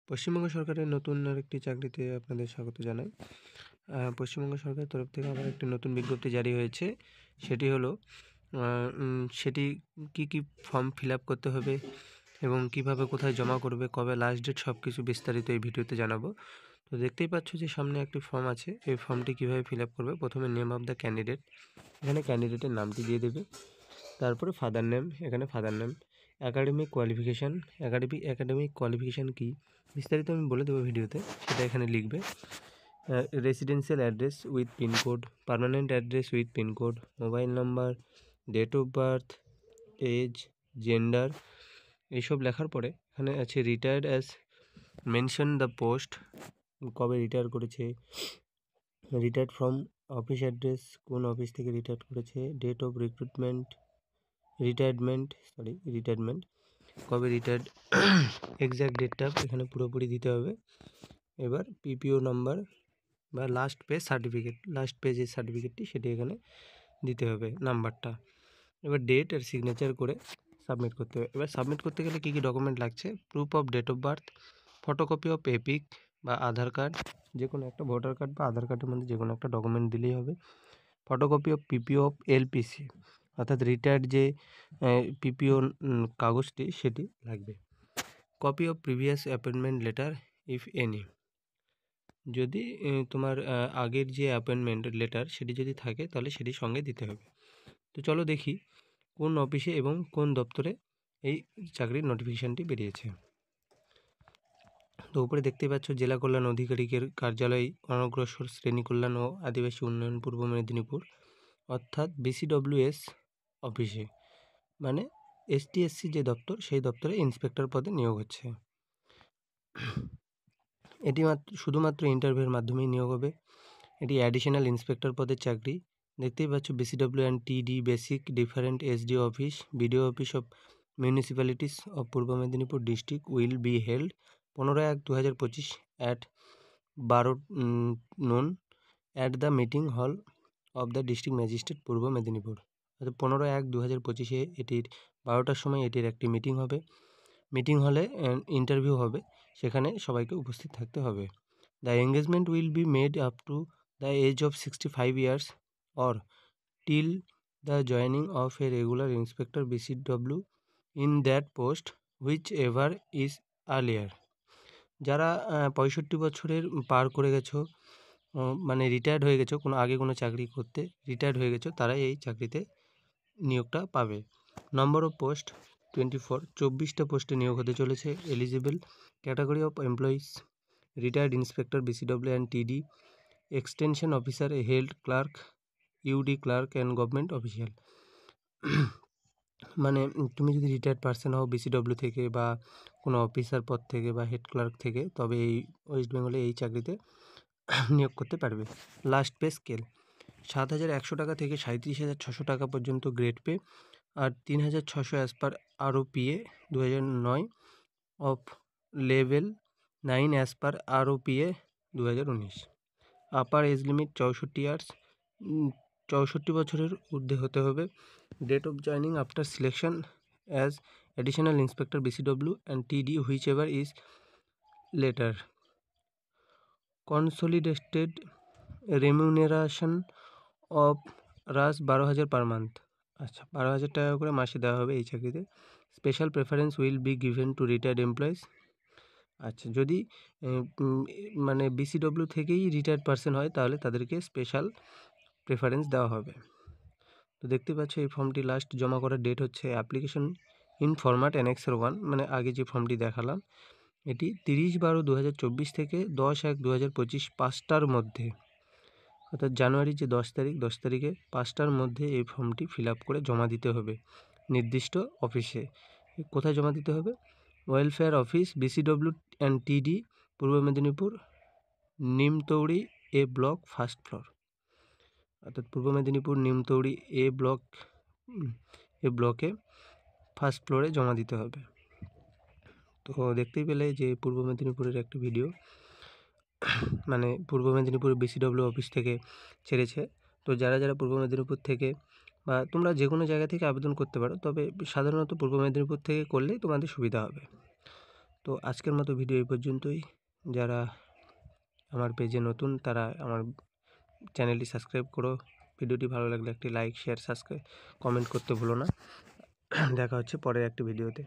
পশ্চিমবঙ্গ সরকারের নতুন আরেকটি চাকরিতে আপনাদের স্বাগত জানাই। পশ্চিমবঙ্গ সরকারের তরফ থেকে আবার একটি নতুন বিজ্ঞপ্তি জারি হয়েছে। সেটি হলো সেটি কি ফর্ম ফিল আপ করতে হবে এবং কিভাবে কোথায় জমা করবে, কবে লাস্ট ডেট, সব কিছু বিস্তারিত এই ভিডিওতে জানাবো। তো দেখতেই পাচ্ছ যে সামনে একটি ফর্ম আছে। এই ফর্মটি কীভাবে ফিল আপ করবে, প্রথমে নেম অফ দ্য ক্যান্ডিডেট, এখানে ক্যান্ডিডেটের নামটি দিয়ে দেবে। তারপরে ফাদার নেম, এখানে ফাদার নেম। একাডেমিক কোয়ালিফিকেশান কী বিস্তারিত আমি বলে দেবো ভিডিওতে, সেটা এখানে লিখবে। Residential address with pincode, permanent address with pincode, mobile number, date of birth, age, gender, এইসব লেখার পরে এখানে আছে retired as, mention the post, কবে রিটায়ার করেছে, রিটায়ার্ড ফ্রম অফিস অ্যাড্রেস, কোন অফিস থেকে রিটায়ার করেছে, ডেট অফ রিটায়ারমেন্ট, কবে রিটায়ার্ড, এক্স্যাক্ট ডেটটা এখানে পুরোপুরি দিতে হবে। এবার পিপিও নাম্বার বা লাস্ট পেজের সার্টিফিকেটটি সেটি এখানে দিতে হবে নাম্বারটা। এবার ডেট আর সিগনেচার করে সাবমিট করতে হবে। এবার সাবমিট করতে গেলে কী ডকুমেন্ট লাগছে, proof of date of birth, photocopy of EPIC বা আধার কার্ড, যে কোনো একটা, ভোটার কার্ড বা আধার কার্ডের মধ্যে যে কোনো একটা ডকুমেন্ট দিলেই হবে। ফটোকপি অফ পিপিও অফ এলপিসি, অর্থাৎ রিটায়ার্ড যে পিপিও কাগজটি সেটি লাগবে। Copy of previous appointment letter if any, যদি তোমার আগের যে অ্যাপয়েন্টমেন্ট লেটার সেটি যদি থাকে তাহলে সেটি সঙ্গে দিতে হবে। তো চলো দেখি কোন অফিসে এবং কোন দপ্তরে এই চাকরির নোটিফিকেশানটি বেরিয়েছে। তো উপরে দেখতেই পাচ্ছ জেলা কল্যাণ আধিকারিকের কার্যালয়, অনগ্রসর শ্রেণী কল্যাণ ও আদিবাসী উন্নয়ন, পূর্ব মেদিনীপুর, অর্থাৎ বিসিডব্লিউএস অফিসে, মানে এসটিএসসি যে দপ্তর সেই দপ্তরে ইন্সপেক্টর পদে নিয়োগ হচ্ছে। এটি শুধুমাত্র ইন্টারভিউর মাধ্যমেই নিয়োগ হবে। এটি অ্যাডিশনাল ইন্সপেক্টর পদের চাকরি। দেখতেই পাচ্ছ BCW and TD basic different SDO office, BDO office of municipalities of Purba Medinipur district will be held 15/1/2025 at 12 noon at the meeting hall of the district magistrate Purba Medinipur. অর্থাৎ 15/1/2025 এটির 12টার সময় এটির একটি মিটিং হবে। মিটিং হলে ইন্টারভিউ হবে, সেখানে সবাইকে উপস্থিত থাকতে হবে। The engagement will be made up to the age of 65 years or till the joining of a regular inspector BCW in that post whichever is earlier. যারা 65 বছরের পার করে গেছো, মানে রিটায়ার্ড হয়ে গেছো, কোনো চাকরি করতে রিটায়ার্ড হয়ে গেছো, তারাই এই চাকরিতে নিয়োগটা পাবে। নম্বর অফ পোস্ট 24, 24টা পোস্টে নিয়োগ হতে চলেছে। Eligible category of employees, retired inspector BCW and TD, extension officer, health clerk, UD clerk and government official. মানে তুমি যদি রিটায়ার্ড পার্সন হও বিসিডব্লিউ থেকে বা কোনো অফিসার পদ থেকে বা হেড ক্লার্ক থেকে, তবে এই ওয়েস্ট বেঙ্গলে এই চাকরিতে নিয়োগ করতে পারবে। লাস্ট পে স্কেল 7,100 টাকা থেকে 37,600 টাকা পর্যন্ত গ্রেড পে, আর 3,600 as per ROPA 2009 of level 9 as per ROPA 2019। Upper age limit 64 years, 64 বছরের ঊর্ধ্বে হতে হবে। Date of joining after selection as additional inspector BCW and TD whichever is later. Consolidated remuneration of রাস 12,000 per month. আচ্ছা, 12,000 টাকা করে মাসে দেওয়া হবে এই চাকরিতে। Special preference will be given to retired employees. আচ্ছা, যদি মানে BCW থেকেই রিটায়ার্ড পার্সন হয় তাহলে তাদেরকে স্পেশাল প্রেফারেন্স দেওয়া হবে। তো দেখতে পাচ্ছ এই ফর্মটি লাস্ট জমা করার ডেট হচ্ছে অ্যাপ্লিকেশন ইন ফরম্যাট অ্যানেক্সার 1, মানে আগে যে ফর্মটি দেখালাম এটি 30/12/2024 থেকে 10/1/2025 5টার মধ্যে, অর্থাৎ জানুয়ারি যে 10 তারিখে 5টার মধ্যে এই ফর্মটি ফিল আপ করে জমা দিতে হবে নির্দিষ্ট অফিসে। কোথায় জমা দিতে হবে? Welfare office, BCW and TD, Purba Medinipur, Nimtouri A block, first floor. অর্থাৎ পূর্ব মেদিনীপুর নিমতৌড়ি এ ব্লকে ফার্স্ট ফ্লোরে জমা দিতে হবে। তো দেখতেই পেলে যে পূর্ব মেদিনীপুরের একটি ভিডিও, মানে পূর্ব মেদিনীপুর BCW অফিস থেকে ছেড়েছে। তো যারা পূর্ব মেদিনীপুর থেকে, বা তোমরা যে কোনো জায়গা থেকে আবেদন করতে পারো, তবে সাধারণত পূর্ব মেদিনীপুর থেকে করলেই তোমাদের সুবিধা হবে। তো তো আজকের মতো ভিডিও এই পর্যন্তই। যারা আমার পেজে নতুন তারা আমার চ্যানেলটি সাবস্ক্রাইব করো। ভিডিওটি ভালো লাগলে একটি লাইক, শেয়ার, সাবস্ক্রাইব, কমেন্ট করতে ভুলো না। দেখা হচ্ছে পরের একটি ভিডিওতে।